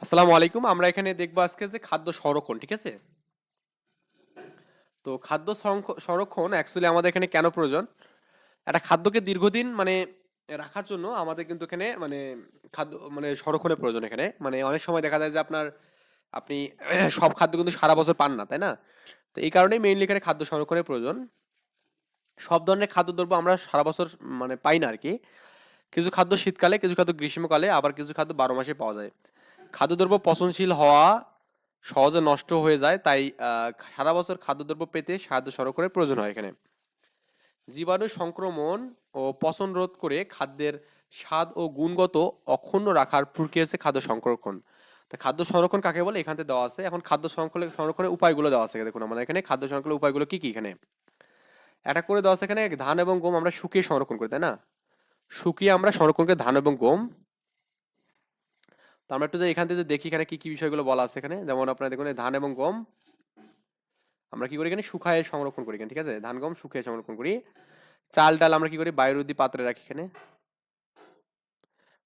আসসালামু আলাইকুম। আমরা এখানে দেখবো আজকে যে খাদ্য সংরক্ষণ, ঠিক আছে? তো খাদ্য সংরক্ষণ অ্যাকচুয়ালি আমাদের এখানে কেন প্রয়োজন? একটা খাদ্যকে দীর্ঘদিন রাখার জন্য আমাদের কিন্তু এখানে খাদ্য সংরক্ষণের প্রয়োজন এখানে। অনেক সময় দেখা যায় যে আপনি সব খাদ্য কিন্তু সারা বছর পান না, তাই না? তো এই কারণেই মেইনলি এখানে খাদ্য সংরক্ষণের প্রয়োজন। সব ধরনের খাদ্যদ্রব্য আমরা সারা বছর পাই না আরকি। কিছু খাদ্য শীতকালে, কিছু খাদ্য গ্রীষ্মকালে, আবার কিছু খাদ্য ১২ মাসে পাওয়া যায়। খাদ্যদ্রব্য পচনশীল হওয়া সহজে নষ্ট হয়ে যায়, তাই সারা বছর খাদ্যদ্রব্য পেতে খাদ্য সংরক্ষণের প্রয়োজন হয় এখানে। জীবাণু সংক্রমণ ও পচন রোধ করে খাদ্যের স্বাদ ও গুণগত অক্ষুণ্ণ রাখার প্রক্রিয়া হচ্ছে খাদ্য সংরক্ষণ। তা খাদ্য সংরক্ষণ কাকে বলে এখানে দেওয়া আছে। এখন খাদ্য সংরক্ষণের উপায়গুলো দেওয়া আছে, দেখুন আমাদের এখানে খাদ্য সংরক্ষণের উপায়গুলো কি কি এখানে এটা করে দেওয়া আছে। এখানে ধান এবং গম আমরা শুকিয়ে সংরক্ষণ করি, তাই না? শুকিয়ে আমরা সংরক্ষণ করি ধান এবং গম। তো আমরা একটু যে এখান থেকে দেখি এখানে কি কি বিষয়গুলো বলা আছে এখানে। যেমন আপনারা দেখুন ধান এবং গম আমরা কি করি এখানে শুকায় সংরক্ষণ করি এখানে, ঠিক আছে? ধান গম শুকিয়ে সংরক্ষণ করি। চাল ডাল আমরা কি করি বায়ুরোধী পাত্রে রাখি এখানে।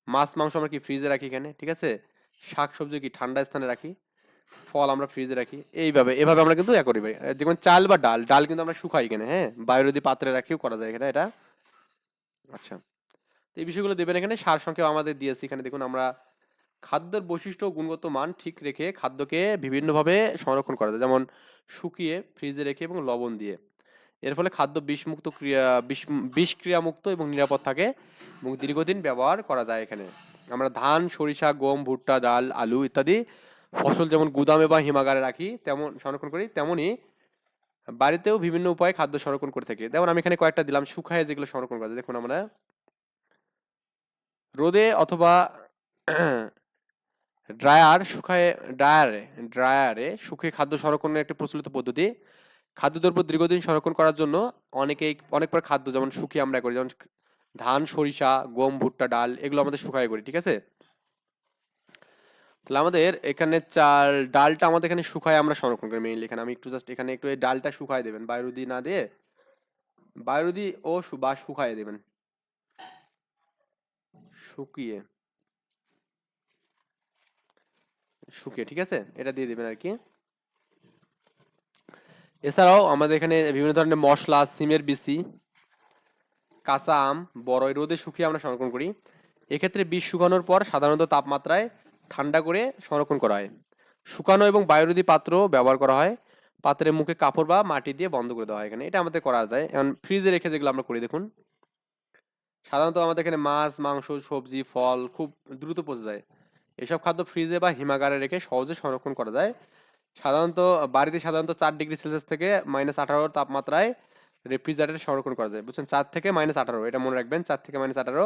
মাছ মাংস আমরা কি ফ্রিজে রাখি এখানে, ঠিক আছে? শাক সবজি কি ঠান্ডা স্থানে রাখি। ফল আমরা ফ্রিজে রাখি। এভাবে আমরা কিন্তু করি ভাই। দেখুন চাল বা ডাল ডাল কিন্তু আমরা শুকাই এখানে, হ্যাঁ, বায়ুরোধী পাত্রে রাখিও করা যায় এখানে এটা। আচ্ছা, তো এই বিষয়গুলো দেবেন এখানে। সার সংক্ষেপ আমাদের দিয়েছি এখানে। দেখুন আমরা খাদ্যের বৈশিষ্ট্য ও গুণগত মান ঠিক রেখে খাদ্যকে বিভিন্নভাবে সংরক্ষণ করা যায়, যেমন শুকিয়ে ফ্রিজে রেখে এবং লবণ দিয়ে। এর ফলে খাদ্য বিষক্রিয়ামুক্ত এবং নিরাপদ থাকে এবং দীর্ঘদিন ব্যবহার করা যায় এখানে। আমরা ধান সরিষা গম ভুট্টা ডাল আলু ইত্যাদি ফসল যেমন গুদামে বা হিমাগারে রাখি তেমন সংরক্ষণ করি, তেমনি বাড়িতেও বিভিন্ন উপায়ে খাদ্য সংরক্ষণ করে থাকি। যেমন আমি এখানে কয়েকটা দিলাম শুকায় যেগুলো সংরক্ষণ করা যায়। দেখুন আমরা রোদে অথবা ড্রায়ার শুকায় ড্রায়ারে ড্রায়ারে শুকিয়ে খাদ্য সংরক্ষণের একটি প্রচলিত পদ্ধতি। খাদ্যদ্রব্য দীর্ঘদিন সংরক্ষণ করার জন্য অনেক প্রকার খাদ্য যেমন শুকিয়ে আমরা করি, যেমন ধান সরিষা গম ভুট্টা ডাল এগুলো আমাদের শুকায় করি, ঠিক আছে? তাহলে আমাদের এখানে চাল ডালটা আমাদের এখানে শুকায় আমরা সংরক্ষণ করি মেইনলি। এখানে আমি একটু জাস্ট এখানে একটু এই ডালটা শুকায় দেবেন, বায়ুরোধী না দিয়ে বায়ুরোধী ও বা শুকায় দেবেন। শুকিয়ে শুকিয়ে ঠিক আছে, এটা দিয়ে দেবেন আর কি। এছাড়াও আমাদের এখানে বিভিন্ন ধরনের মশলা সিমের বিচি কাঁচা আম বড়ই রোদে শুকিয়ে আমরা সংরক্ষণ করি। এক্ষেত্রে বীজ শুকানোর পর সাধারণত তাপমাত্রায় ঠান্ডা করে সংরক্ষণ করা হয়। শুকানো এবং বায়ুরোধী পাত্র ব্যবহার করা হয়। পাত্রের মুখে কাপড় বা মাটি দিয়ে বন্ধ করে দেওয়া হয় এখানে। এটা আমাদের করা যায়। এখন ফ্রিজে রেখে যেগুলো আমরা করি দেখুন, সাধারণত আমাদের এখানে মাছ মাংস সবজি ফল খুব দ্রুত পচে যায়। এসব খাদ্য ফ্রিজে বা হিমাগারে রেখে সহজে সংরক্ষণ করা যায়। সাধারণত সাধারণত 4 ডিগ্রি সেলসিয়াস থেকে -18 তাপমাত্রায় রেফ্রিজারেটরে সংরক্ষণ করা যায়, বুঝছেন? 4 থেকে -18, এটা মনে রাখবেন, 4 থেকে -18।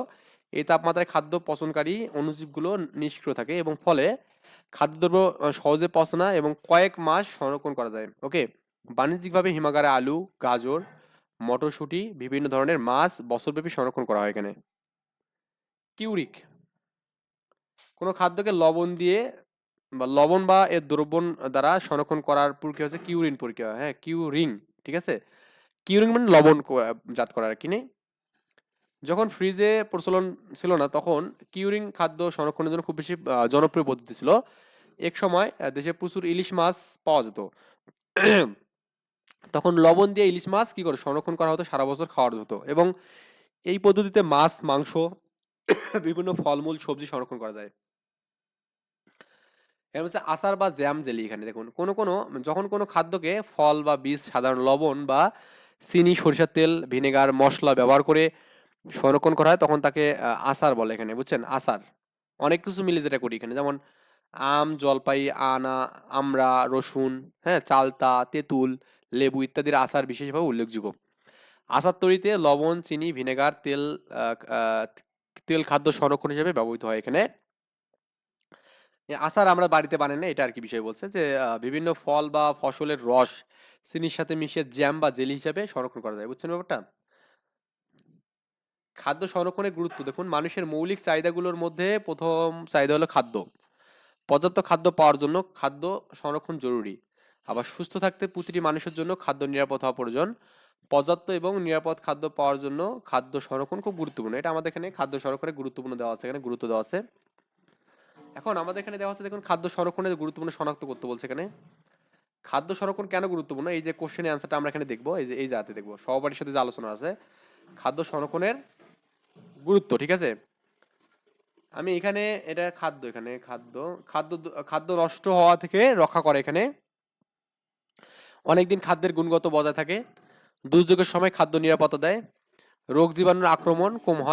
এই তাপমাত্রায় খাদ্য পচনকারী অণুজীবগুলো নিষ্ক্রিয় থাকে এবং ফলে খাদ্যদ্রব্য সহজে পচে না এবং কয়েক মাস সংরক্ষণ করা যায়। ওকে। বাণিজ্যিকভাবে হিমাগারে আলু গাজর মটরশুঁটি বিভিন্ন ধরনের মাছ বছরব্যাপী সংরক্ষণ করা হয় এখানে। কিউরিক কোনো খাদ্যকে লবণ বা এর দ্রবণ দ্বারা সংরক্ষণ করার প্রক্রিয়া হচ্ছে কিউরিন প্রক্রিয়া, হ্যাঁ, কিউরিং, ঠিক আছে? কিউরিং মানে লবণ জাত করা আর কি নেই। যখন ফ্রিজে প্রচলন ছিল না তখন কিউরিং খাদ্য সংরক্ষণের জন্য খুব বেশি জনপ্রিয় পদ্ধতি ছিল। এক সময় দেশে প্রচুর ইলিশ মাছ পাওয়া যেত। তখন লবণ দিয়ে ইলিশ মাছ কি করে সংরক্ষণ করা হতো, সারা বছর খাওয়া হতো। এবং এই পদ্ধতিতে মাছ মাংস বিভিন্ন ফলমূল সবজি সংরক্ষণ করা যায়। এর হচ্ছে আচার বা জ্যাম জেলি। এখানে দেখুন যখন কোনো খাদ্যকে ফল বা বীজ সাধারণ লবণ বা চিনি সরিষার তেল ভিনেগার মশলা ব্যবহার করে সংরক্ষণ করা হয় তখন তাকে আচার বলে এখানে, বুঝছেন? আচার অনেক কিছু মিলে যেটা করি এখানে, যেমন আম জলপাই আমড়া রসুন, হ্যাঁ, চালতা তেঁতুল লেবু ইত্যাদির আচার বিশেষভাবে উল্লেখযোগ্য। আচার তৈরিতে লবণ চিনি ভিনেগার তেল খাদ্য সংরক্ষণ হিসেবে ব্যবহৃত হয় এখানে। আচার আমরা বাড়িতে বানাই না, এটা আর কি বিষয় বলছে যে বিভিন্ন ফল বা ফসলের রস চিনির সাথে মিশিয়ে জ্যাম বা জেলি হিসেবে সংরক্ষণ করা যায়, বুঝছেন ব্যাপারটা? খাদ্য সংরক্ষণের গুরুত্ব দেখুন, মানুষের মৌলিক চাহিদাগুলোর মধ্যে প্রথম চাহিদা হলো খাদ্য। পর্যাপ্ত খাদ্য পাওয়ার জন্য খাদ্য সংরক্ষণ জরুরি। আবার সুস্থ থাকতে প্রতিটি মানুষের জন্য খাদ্য নিরাপদ হওয়া প্রয়োজন। পর্যাপ্ত এবং নিরাপদ খাদ্য পাওয়ার জন্য খাদ্য সংরক্ষণ খুব গুরুত্বপূর্ণ। এটা আমাদের এখানে খাদ্য সংরক্ষণে গুরুত্বপূর্ণ দেওয়া আছে, এখানে গুরুত্ব দেওয়া আছে। এখন আমাদের এখানে দেওয়া হচ্ছে, দেখুন খাদ্য সংরক্ষণের গুরুত্বপূর্ণ শনাক্ত করতে বলছে এখানে। খাদ্য সংরক্ষণ কেন গুরুত্বপূর্ণ, এই যে কোশ্চেনের অ্যান্সারটা আমরা এখানে দেখবো, এই যে এই জায়গাতে দেখবো, সহপাঠীর সাথে যে আলোচনা আছে খাদ্য সংরক্ষণের গুরুত্ব, ঠিক আছে। আমি এখানে এটা খাদ্য, এখানে খাদ্য, খাদ্য খাদ্য নষ্ট হওয়া থেকে রক্ষা করে এখানে, অনেকদিন খাদ্যের গুণগত বজায় থাকে, দুর্যোগের সময় খাদ্য নিরাপত্তা দেয়, রোগ জীবাণুর আক্রমণ কম হয়।